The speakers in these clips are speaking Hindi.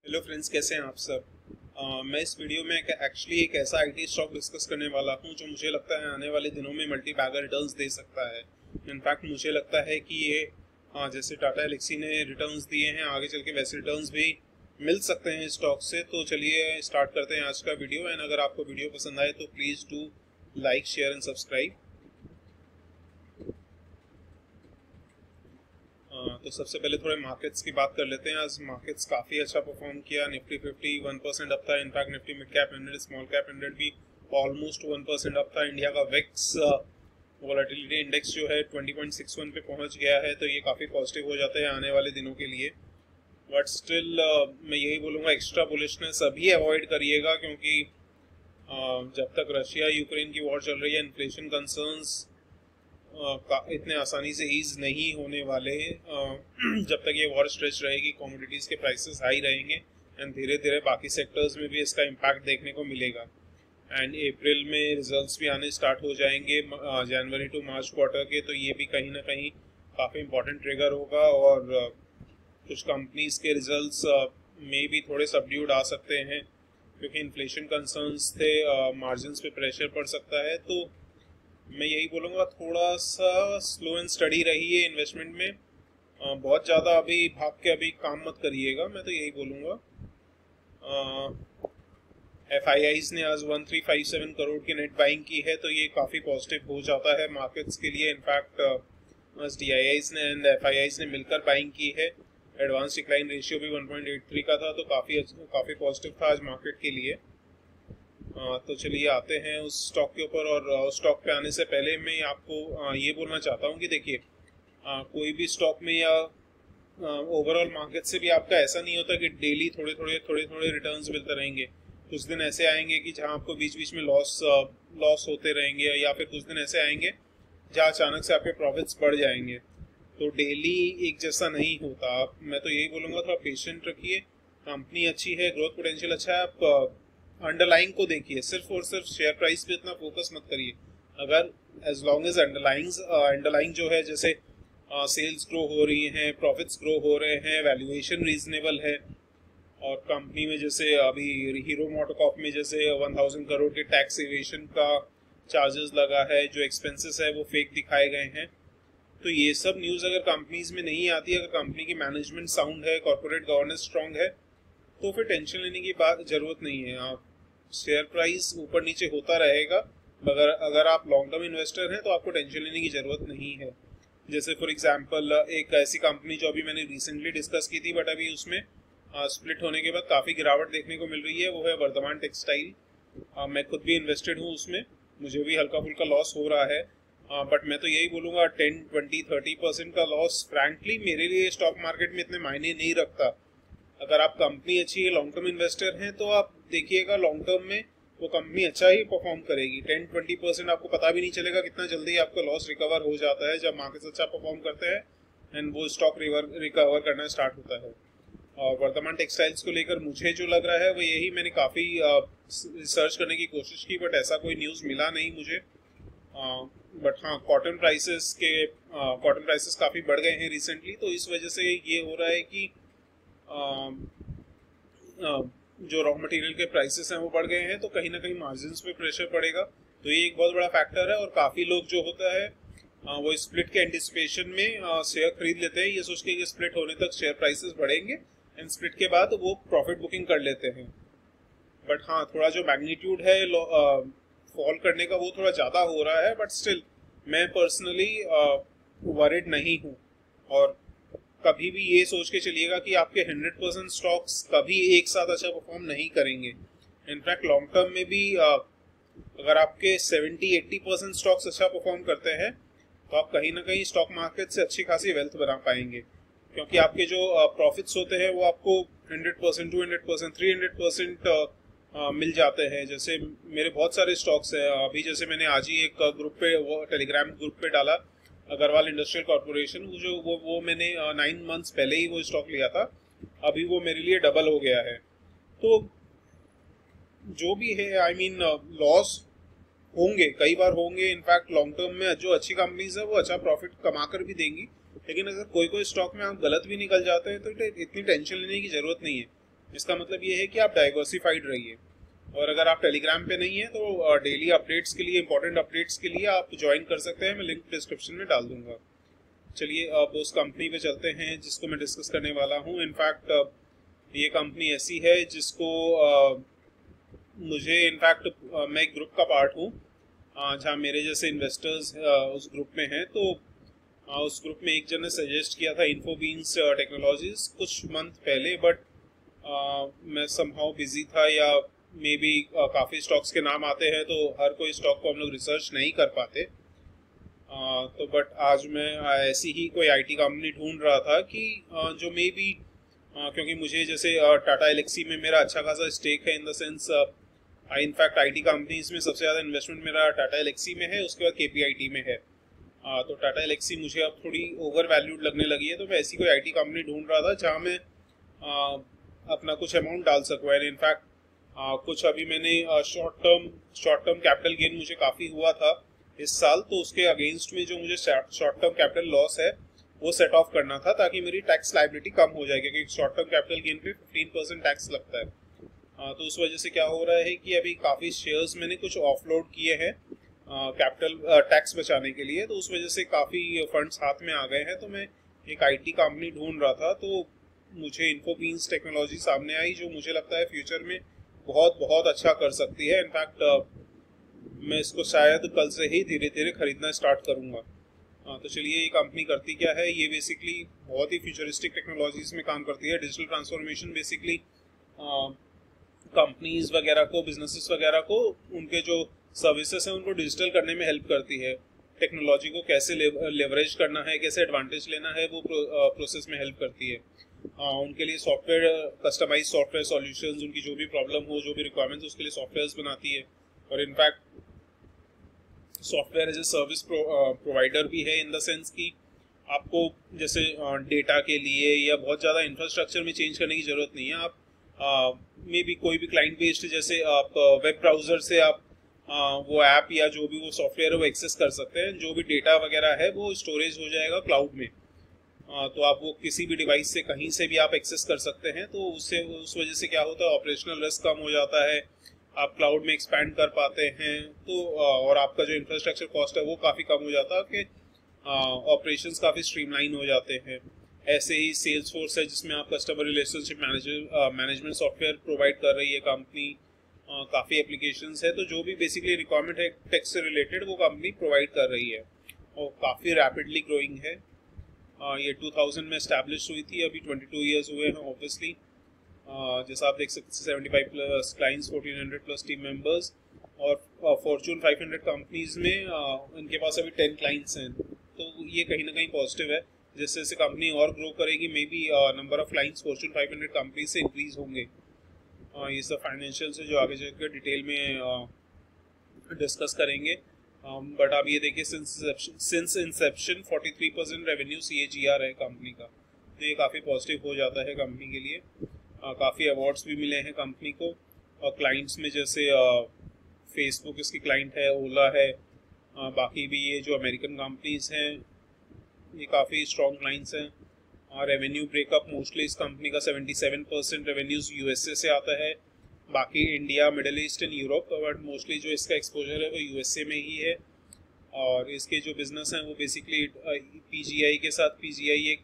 हेलो फ्रेंड्स, कैसे हैं आप सब। मैं इस वीडियो में एक्चुअली एक ऐसा आईटी स्टॉक डिस्कस करने वाला हूं जो मुझे लगता है आने वाले दिनों में मल्टी बैगर रिटर्न्स दे सकता है। इनफैक्ट मुझे लगता है कि ये जैसे टाटा एल्क्सी ने रिटर्न्स दिए हैं, आगे चल के वैसे रिटर्न्स भी मिल सकते हैं स्टॉक से। तो चलिए स्टार्ट करते हैं आज का वीडियो। एंड अगर आपको वीडियो पसंद आए तो please do like, share and subscribe. तो सबसे पहले थोड़े मार्केट्स की बात कर लेते हैं। आज मार्केट्स काफ़ी अच्छा परफॉर्म किया। निफ्टी 50 1% अप था। In fact Nifty mid cap 100, small cap 100 भी ऑलमोस्ट 1% अप था। इंडिया का वेक्स वोलेटिलिटी इंडेक्स जो है 20.61 पे पहुंच गया है, तो ये काफ़ी पॉजिटिव हो जाता है आने वाले दिनों के लिए। बट स्टिल मैं यही बोलूँगा, एक्स्ट्रा बुलिशनेस अभी अवॉइड करिएगा, क्योंकि जब तक रशिया यूक्रेन की वॉर चल रही है, इन्फ्लेशन कंसर्न्स इतने आसानी से ईज नहीं होने वाले। जब तक ये वॉर स्ट्रेच रहेगी, कमोडिटीज़ के प्राइसेस हाई रहेंगे एंड धीरे धीरे बाकी सेक्टर्स में भी इसका इम्पैक्ट देखने को मिलेगा। एंड अप्रैल में रिजल्ट्स भी आने स्टार्ट हो जाएंगे जनवरी टू मार्च क्वार्टर के, तो ये भी कहीं ना कहीं काफ़ी इंपॉर्टेंट ट्रिगर होगा। और कुछ कंपनीज के रिजल्ट्स में भी थोड़े सबड्यूड आ सकते हैं, क्योंकि इन्फ्लेशन कंसर्न्स थे, मार्जिन्स पे प्रेशर पड़ सकता है। तो मैं यही बोलूँगा, थोड़ा सा स्लो एंड स्टडी रहिए इन्वेस्टमेंट में। बहुत ज़्यादा अभी भाग के अभी काम मत करिएगा, मैं तो यही बोलूँगा। FIIs ने आज 1357 करोड़ की नेट बाइंग की है, तो ये काफ़ी पॉजिटिव हो जाता है मार्केट्स के लिए। इनफैक्ट आज DIIs ने एंड FIIs ने मिलकर बाइंग की है। एडवांस डिक्लाइन रेशियो भी 1.83 का था, तो काफ़ी पॉजिटिव था आज मार्केट के लिए। तो चलिए आते हैं उस स्टॉक के ऊपर। और उस स्टॉक पे आने से पहले मैं आपको ये बोलना चाहता हूँ कि देखिए, कोई भी स्टॉक में या ओवरऑल मार्केट से भी आपका ऐसा नहीं होता कि डेली थोड़े थोड़े रिटर्न्स मिलते रहेंगे। कुछ दिन ऐसे आएंगे कि जहाँ आपको बीच बीच में लॉस होते रहेंगे, या फिर कुछ दिन ऐसे आएंगे जहाँ अचानक से आपके प्रॉफिट्स बढ़ जाएंगे। तो डेली एक जैसा नहीं होता। मैं तो यही बोलूँगा, थोड़ा पेशेंट रखिए। कंपनी अच्छी है, ग्रोथ पोटेंशियल अच्छा है, आप अंडरलाइंग को देखिए। सिर्फ और सिर्फ शेयर प्राइस पे इतना फोकस मत करिए। अगर एज लॉन्ग एज अंडरलाइंग जो है, जैसे सेल्स ग्रो हो रही हैं, प्रॉफिट्स ग्रो हो रहे हैं, वैल्यूएशन रीजनेबल है, और कंपनी में जैसे अभी हीरो मोटोकॉर्प में जैसे 1000 करोड़ के टैक्स इवेशन का चार्जेस लगा है, जो एक्सपेंसेस है वो फेक दिखाए गए हैं। तो ये सब न्यूज़ अगर कंपनीज में नहीं आती, अगर कंपनी की मैनेजमेंट साउंड है, कॉर्पोरेट गवर्नेंस स्ट्रांग है, तो फिर टेंशन लेने की बात जरूरत नहीं है। आप शेयर प्राइस ऊपर नीचे होता रहेगा, मगर अगर आप लॉन्ग टर्म इन्वेस्टर हैं तो आपको टेंशन लेने की जरूरत नहीं है। जैसे फॉर एग्जांपल एक ऐसी कंपनी जो अभी मैंने रिसेंटली डिस्कस की थी, बट अभी उसमें स्प्लिट होने के बाद काफ़ी गिरावट देखने को मिल रही है, वो है वर्धमान टेक्सटाइल। मैं खुद भी इन्वेस्टेड हूँ उसमें, मुझे भी हल्का फुल्का लॉस हो रहा है। बट मैं तो यही बोलूँगा, 10, 20, 30% का लॉस फ्रैंकली मेरे लिए स्टॉक मार्केट में इतने मायने नहीं रखता। अगर आप कंपनी अच्छी है, लॉन्ग टर्म इन्वेस्टर हैं, तो आप देखिएगा लॉन्ग टर्म में वो कंपनी अच्छा ही परफॉर्म करेगी। 10-20% आपको पता भी नहीं चलेगा कितना जल्दी आपका लॉस रिकवर हो जाता है जब मार्केट अच्छा परफॉर्म करते हैं एंड वो स्टॉक रिकवर करना स्टार्ट होता है। और वर्धमान टेक्सटाइल्स को लेकर मुझे जो लग रहा है वो यही, मैंने काफ़ी रिसर्च करने की कोशिश की, बट ऐसा कोई न्यूज़ मिला नहीं मुझे। बट हाँ, कॉटन प्राइसेस काफ़ी बढ़ गए हैं रिसेंटली, तो इस वजह से ये हो रहा है कि जो रॉ मटेरियल के प्राइसेस हैं वो बढ़ गए हैं, तो कहीं ना कहीं मार्जिन्स पे प्रेशर पड़ेगा। तो ये एक बहुत बड़ा फैक्टर है। और काफ़ी लोग जो होता है वो स्प्लिट के एंटिसिपेशन में शेयर खरीद लेते हैं, ये सोच के कि स्प्लिट होने तक शेयर प्राइसेस बढ़ेंगे, एंड स्प्लिट के बाद वो प्रॉफिट बुकिंग कर लेते हैं। बट हाँ, थोड़ा जो मैग्नीट्यूड है फॉल करने का वो थोड़ा ज़्यादा हो रहा है, बट स्टिल मैं पर्सनली वरिड नहीं हूँ। और कभी भी ये सोच के चलिएगा कि आपके 100% स्टॉक्स कभी एक साथ अच्छा परफॉर्म नहीं करेंगे। इनफैक्ट लॉन्ग टर्म में भी अगर आपके 70-80% स्टॉक्स अच्छा परफॉर्म करते हैं, तो आप कहीं ना कहीं स्टॉक मार्केट से अच्छी खासी वेल्थ बना पाएंगे, क्योंकि आपके जो प्रॉफिट्स होते हैं वो आपको 100%, 200%, 300% मिल जाते हैं। जैसे मेरे बहुत सारे स्टॉक्स हैं अभी, जैसे मैंने आज ही एक ग्रुप पे, वो टेलीग्राम ग्रुप पे डाला, अग्रवाल इंडस्ट्रियल कॉर्पोरेशन, जो वो मैंने 9 मंथ्स पहले ही वो स्टॉक लिया था, अभी वो मेरे लिए डबल हो गया है। तो जो भी है, आई मीन लॉस होंगे, कई बार होंगे। इनफैक्ट लॉन्ग टर्म में जो अच्छी कंपनीज है वो अच्छा प्रॉफिट कमा कर भी देंगी, लेकिन अगर कोई कोई स्टॉक में आप गलत भी निकल जाते हैं तो इतनी टेंशन लेने की जरूरत नहीं है। इसका मतलब ये है कि आप डाइवर्सिफाइड रहिए। और अगर आप टेलीग्राम पे नहीं है तो डेली अपडेट्स के लिए, इंपॉर्टेंट अपडेट्स के लिए आप ज्वाइन कर सकते हैं, मैं लिंक डिस्क्रिप्शन में डाल दूंगा। चलिए अब उस कंपनी पे चलते हैं जिसको मैं डिस्कस करने वाला हूँ। इनफैक्ट ये कंपनी ऐसी है जिसको मुझे इनफैक्ट मैं एक ग्रुप का पार्ट हूँ जहाँ मेरे जैसे इन्वेस्टर्स उस ग्रुप में हैं। तो उस ग्रुप में एक जन ने सजेस्ट किया था इन्फोबीन्स टेक्नोलॉजीज कुछ मंथ पहले, बट मैं समहाउ बिजी था, या मे बी काफ़ी स्टॉक्स के नाम आते हैं तो हर कोई स्टॉक को हम लोग रिसर्च नहीं कर पाते। तो बट आज मैं ऐसी ही कोई आईटी कंपनी ढूंढ रहा था कि जो मे बी क्योंकि मुझे जैसे टाटा एलेक्सी में मेरा अच्छा खासा स्टेक है, in the sense in fact IT companies में सबसे ज़्यादा इन्वेस्टमेंट मेरा टाटा एलेक्सी में है, उसके बाद केपीआईटी में है। तो टाटा एलेक्सी मुझे अब थोड़ी ओवर वैल्यूड लगने लगी है, तो मैं ऐसी कोई आईटी कंपनी ढूंढ रहा था जहाँ मैं अपना कुछ अमाउंट डाल सकूँ। एंड इनफैक्ट कुछ अभी मैंने शॉर्ट टर्म कैपिटल गेन मुझे काफ़ी हुआ था इस साल, तो उसके अगेंस्ट में जो मुझे शॉर्ट टर्म कैपिटल लॉस है वो सेट ऑफ करना था, ताकि मेरी टैक्स लायबिलिटी कम हो जाए, क्योंकि शॉर्ट टर्म कैपिटल गेन पे 15% टैक्स लगता है। तो उस वजह से क्या हो रहा है कि अभी काफ़ी शेयर्स मैंने कुछ ऑफलोड किए हैं कैपिटल टैक्स बचाने के लिए, तो उस वजह से काफ़ी फंड्स हाथ में आ गए हैं। तो मैं एक आईटी कंपनी ढूंढ रहा था, तो मुझे इन्फोबीन्स टेक्नोलॉजी सामने आई, जो मुझे लगता है फ्यूचर में बहुत बहुत अच्छा कर सकती है। इनफैक्ट मैं इसको शायद कल से ही धीरे धीरे खरीदना स्टार्ट करूंगा। तो चलिए ये कंपनी करती क्या है। ये बेसिकली बहुत ही फ्यूचरिस्टिक टेक्नोलॉजीज में काम करती है। डिजिटल ट्रांसफॉर्मेशन बेसिकली कंपनीज वगैरह को, बिजनेसेस वगैरह को, उनके जो सर्विसेज हैं उनको डिजिटल करने में हेल्प करती है। टेक्नोलॉजी को कैसे लेवरेज करना है, कैसे एडवांटेज लेना है, वो प्रोसेस में हेल्प करती है। उनके लिए सॉफ्टवेयर, कस्टमाइज सॉफ्टवेयर सॉल्यूशंस, उनकी जो भी प्रॉब्लम हो, जो भी रिक्वायरमेंट्स, उसके लिए सॉफ्टवेयर्स बनाती है। और in fact software as a service provider भी है, इन द सेंस कि आपको जैसे डेटा के लिए या बहुत ज़्यादा इंफ्रास्ट्रक्चर में चेंज करने की ज़रूरत नहीं है। आप मे बी कोई भी क्लाइंट बेस्ड, जैसे आप वेब ब्राउज़र से आप वो ऐप या जो भी वो सॉफ्टवेयर है वो एक्सेस कर सकते हैं। जो भी डेटा वगैरह है वो स्टोरेज हो जाएगा क्लाउड में, तो आप वो किसी भी डिवाइस से कहीं से भी आप एक्सेस कर सकते हैं। तो उससे उस वजह से क्या होता है, ऑपरेशनल रिस्क कम हो जाता है, आप क्लाउड में एक्सपैंड कर पाते हैं। तो और आपका जो इंफ्रास्ट्रक्चर कॉस्ट है वो काफ़ी कम हो जाता है, कि ऑपरेशंस काफ़ी स्ट्रीमलाइन हो जाते हैं। ऐसे ही सेल्स फोर्स है जिसमें आप customer relationship management software provide कर रही है कंपनी। काफ़ी एप्लीकेशंस है, तो जो भी बेसिकली रिक्वायरमेंट है टेक से रिलेटेड वो कंपनी प्रोवाइड कर रही है, और काफ़ी रैपिडली ग्रोइंग है। ये 2000 में एस्टैब्लिश हुई थी, अभी 22 ईयर्स हुए हैं ऑब्वियसली। जैसा आप देख सकते हैं 75 plus clients, 1400 plus team members, और फॉर्चून 500 कंपनीज में इनके पास अभी 10 क्लाइंट्स हैं। तो ये कहीं ना कहीं पॉजिटिव है। जैसे जैसे कंपनी और ग्रो करेगी, may be number of clients Fortune 500 companies से इंक्रीज होंगे। ये सब फाइनेंशियल से जो आगे चलकर डिटेल में डिस्कस करेंगे। बट आप ये देखिए, सिंस इंसेप्शन 43% रेवेन्यू CAGR है कंपनी का, तो ये काफ़ी पॉजिटिव हो जाता है कंपनी के लिए। काफ़ी अवार्ड्स भी मिले हैं कंपनी को, और क्लाइंट्स में जैसे फेसबुक इसकी क्लाइंट है, ओला है, बाकी भी ये जो अमेरिकन कंपनीज हैं ये काफ़ी स्ट्रॉन्ग क्लाइंट्स हैं। रेवेन्यू ब्रेकअप मोस्टली इस कंपनी का 77% रेवेन्यूज USA से आता है, बाकी India, middle east and Europe, but mostly जो इसका एक्सपोजर है वो USA में ही है। और इसके जो बिजनेस हैं वो बेसिकली PGI के साथ, PGI एक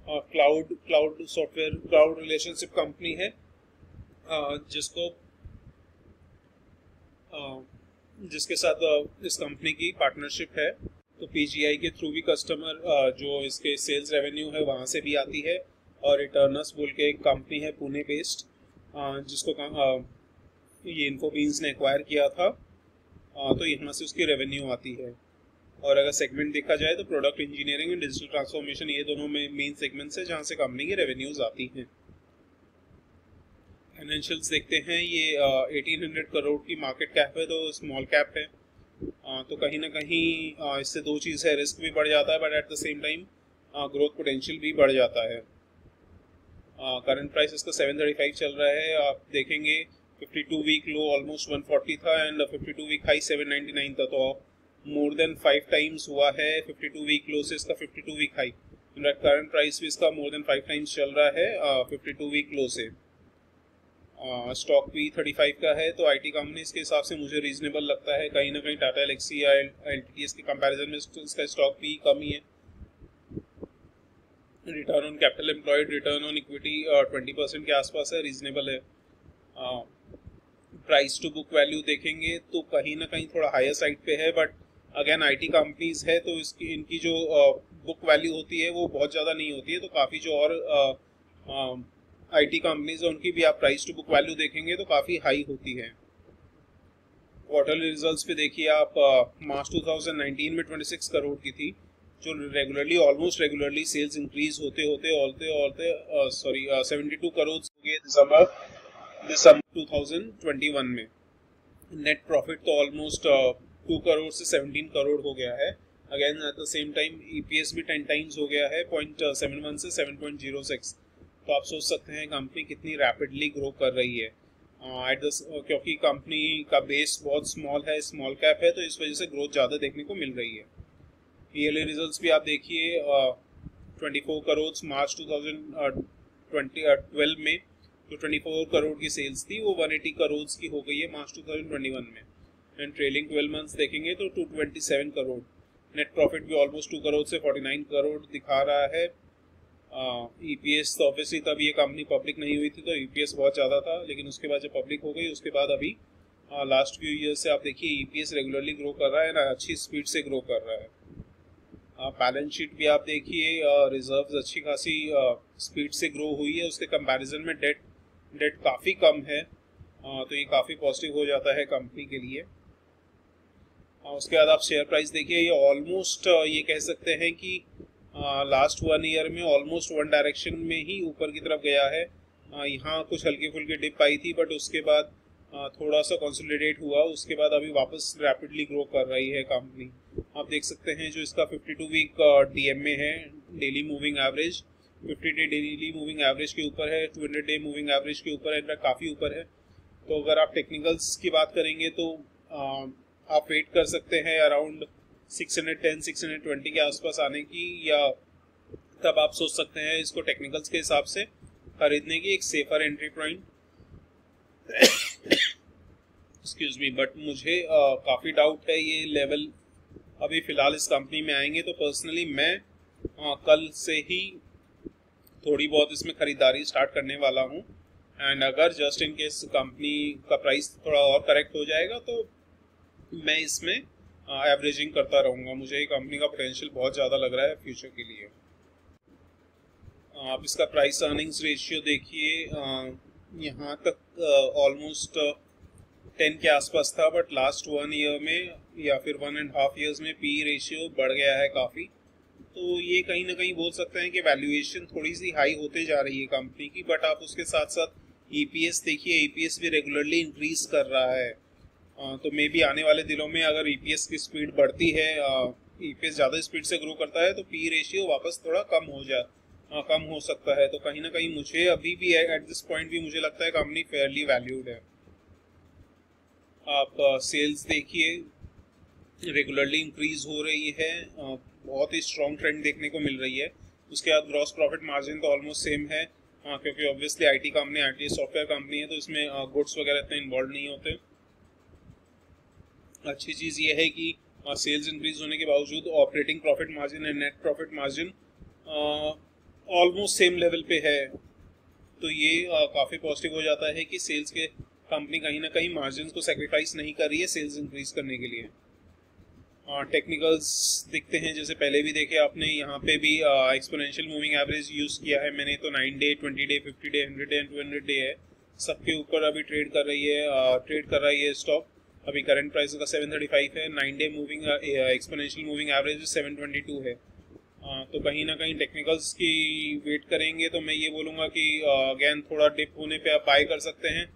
cloud software, cloud relationship company है, जिसके साथ इस कंपनी की पार्टनरशिप है। तो PGI के थ्रू भी कस्टमर जो इसके सेल्स रेवेन्यू है वहाँ से भी आती है। और रिटर्नस बोल के एक कंपनी है पुणे बेस्ड, जिसको ये इन्फोबीन्स ने एक्वायर किया था, तो यहाँ से उसकी रेवेन्यू आती है। और अगर सेगमेंट देखा जाए तो product engineering and digital transformation, ये दोनों में मेन सेगमेंट्स है जहाँ से कंपनी की रेवेन्यूज आती हैं। फाइनेंशियल्स देखते हैं, ये 1800 करोड़ की मार्केट कैप है, तो स्मॉल कैप है। तो कहीं ना कहीं इससे दो चीज़ है, रिस्क भी बढ़ जाता है, but at the same time growth potential भी बढ़ जाता है। करंट प्राइस इसका 735 चल रहा है। आप देखेंगे 52 वीक लो ऑलमोस्ट 140 था, एंड 52 वीक हाई 799 था, तो मोर देन 5 टाइम्स हुआ है 52 वीक लो से इसका 52 वीक हाई। करंट प्राइस भी इसका मोर देन 5 टाइम्स चल रहा है 52 वीक लो से। स्टॉक भी 35 का है, तो आईटी कंपनीज के हिसाब से मुझे रीजनेबल लगता है। कहीं ना कहीं टाटा एलेक्सी या एलटीटीएस के कंपैरिजन में इसका स्टॉक भी कम ही है। Return on capital employed, return on equity 20% के आसपास है, रीजनेबल है। प्राइस टू बुक वैल्यू देखेंगे तो कहीं ना कहीं थोड़ा हायर साइड पे है, बट अगेन आईटी कंपनीज है तो इनकी जो बुक वैल्यू होती है वो बहुत ज़्यादा नहीं होती है। तो काफ़ी जो और आईटी कंपनीज है उनकी भी आप प्राइस टू बुक वैल्यू देखेंगे तो काफ़ी हाई होती है। क्वार्टरली रिजल्ट्स पे देखिए आप, मार्च 2019 में 26 करोड़ की थी, जो regularly almost regularly sales increase होते 72 करोड़ हो गए दिसंबर 2021 में। नेट प्रॉफिट तो ऑलमोस्ट 2 करोड़ से 17 करोड़ हो गया है। Again at the same time EPS भी 10 टाइम्स हो गया है, 0.71 से 7.06। तो आप सोच सकते हैं कंपनी कितनी रैपिडली ग्रो कर रही है। क्योंकि कंपनी का बेस बहुत स्मॉल है, स्मॉल कैप है, तो इस वजह से ग्रोथ ज़्यादा देखने को मिल रही है। ईयरली रिजल्ट्स भी आप देखिए, 24 करोड़ मार्च 2012 में जो 24 करोड़ की सेल्स थी वो 180 करोड़ की हो गई है मार्च 2021 में। एंड ट्रेलिंग 12 मंथ्स देखेंगे तो 227 करोड़। नेट प्रॉफिट भी ऑलमोस्ट 2 करोड़ से 49 करोड़ दिखा रहा है। ईपीएस तो ऑब्वियसली तब ये कंपनी पब्लिक नहीं हुई थी तो ईपीएस बहुत ज़्यादा था, लेकिन उसके बाद जब पब्लिक हो गई उसके बाद अभी लास्ट फ्यू ईयर से आप देखिए ईपीएस रेगुलरली ग्रो कर रहा है ना, अच्छी स्पीड से ग्रो कर रहा है। बैलेंस शीट भी आप देखिए, रिजर्व्स अच्छी खासी स्पीड से ग्रो हुई है, उसके कंपैरिजन में डेट काफ़ी कम है, तो ये काफ़ी पॉजिटिव हो जाता है कंपनी के लिए। उसके बाद आप शेयर प्राइस देखिए, ये ऑलमोस्ट ये कह सकते हैं कि लास्ट 1 ईयर में ऑलमोस्ट वन डायरेक्शन में ही ऊपर की तरफ गया है। यहाँ कुछ हल्की फुल्की डिप आई थी, बट उसके बाद थोड़ा सा कंसोलिडेट हुआ, उसके बाद अभी वापस रैपिडली ग्रो कर रही है कंपनी। आप देख सकते हैं जो इसका 52 वीक डीएमए है, daily moving average 50 day daily moving average के ऊपर है, 200 डे मूविंग एवरेज के ऊपर है, इनका काफ़ी ऊपर है। तो अगर आप टेक्निकल्स की बात करेंगे तो आप वेट कर सकते हैं अराउंड 610 620 के आसपास आने की, या तब आप सोच सकते हैं इसको टेक्निकल्स के हिसाब से खरीदने की एक safer entry point. Excuse me, but मुझे काफ़ी डाउट है ये लेवल अभी फ़िलहाल इस कंपनी में आएंगे। तो पर्सनली मैं कल से ही थोड़ी बहुत इसमें ख़रीदारी स्टार्ट करने वाला हूँ। एंड अगर जस्ट इन केस कंपनी का प्राइस थोड़ा और करेक्ट हो जाएगा तो मैं इसमें एवरेजिंग करता रहूँगा। मुझे ये कंपनी का पोटेंशियल बहुत ज़्यादा लग रहा है फ्यूचर के लिए। आप इसका प्राइस अर्निंग्स रेशियो देखिए, यहाँ तक ऑलमोस्ट 10 के आसपास था, बट लास्ट 1 ईयर में या फिर 1.5 ईयर्स में पी रेशियो बढ़ गया है काफ़ी। तो ये कहीं ना कहीं बोल सकते हैं कि वैल्यूएशन थोड़ी सी हाई होते जा रही है कंपनी की, बट आप उसके साथ साथ ईपीएस देखिए, ईपीएस भी रेगुलरली इंक्रीज कर रहा है। तो मे बी आने वाले दिनों में अगर ईपीएस की स्पीड बढ़ती है, ईपीएस ज़्यादा स्पीड से ग्रो करता है, तो पी रेशियो वापस थोड़ा कम हो सकता है। तो कहीं ना कहीं मुझे अभी भी एट दिस पॉइंट भी मुझे लगता है कंपनी फेयरली वैल्यूड है। आप सेल्स देखिए, रेगुलरली इंक्रीज हो रही है, बहुत ही स्ट्रॉन्ग ट्रेंड देखने को मिल रही है। उसके बाद ग्रॉस प्रॉफिट मार्जिन तो ऑलमोस्ट सेम है, क्योंकि obviously IT company, IT software company है, तो इसमें गुड्स वगैरह इतने इन्वॉल्व नहीं होते। अच्छी चीज़ ये है कि सेल्स इंक्रीज होने के बावजूद operating profit margin and net profit margin almost same level पे है। तो ये काफ़ी पॉजिटिव हो जाता है कि सेल्स के कंपनी कहीं ना कहीं मार्जिन को सेक्रीफाइस नहीं कर रही है सेल्स इंक्रीज करने के लिए। टेक्निकल्स दिखते हैं, जैसे पहले भी देखे आपने, यहाँ पे भी एक्सपोनेंशियल मूविंग एवरेज यूज़ किया है मैंने, तो 9 day 20 day 50 day 100 day and 200 day है, सबके ऊपर अभी ट्रेड कर रहा है ये स्टॉक। अभी करंट प्राइस का 735 है, 9 day moving exponential moving average 722 है। तो कहीं ना कहीं टेक्निकल्स की वेट करेंगे तो मैं ये बोलूँगा कि अगेन थोड़ा डिप होने पे आप बाय कर सकते हैं।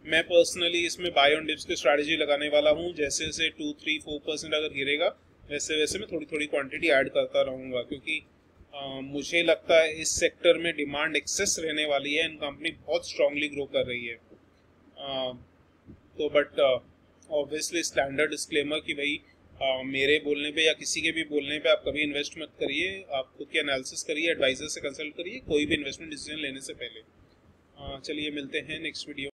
मैं पर्सनली इसमें बाय ऑन डिप्स की स्ट्रैटेजी लगाने वाला हूँ। जैसे जैसे 2-3-4% अगर गिरेगा वैसे वैसे मैं थोड़ी थोड़ी क्वांटिटी ऐड करता रहूँगा, क्योंकि मुझे लगता है इस सेक्टर में डिमांड एक्सेस रहने वाली है एंड कंपनी बहुत स्ट्रांगली ग्रो कर रही है। तो बट ऑब्वियसली स्टैंडर्ड डिस्क्लेमर कि भाई मेरे बोलने पे या किसी के भी बोलने पे आप कभी इन्वेस्ट मत करिए, आप खुद की एनालिसिस करिए, एडवाइजर से कंसल्ट करिए कोई भी इन्वेस्टमेंट डिसीजन लेने से पहले। चलिए मिलते हैं नेक्स्ट वीडियो।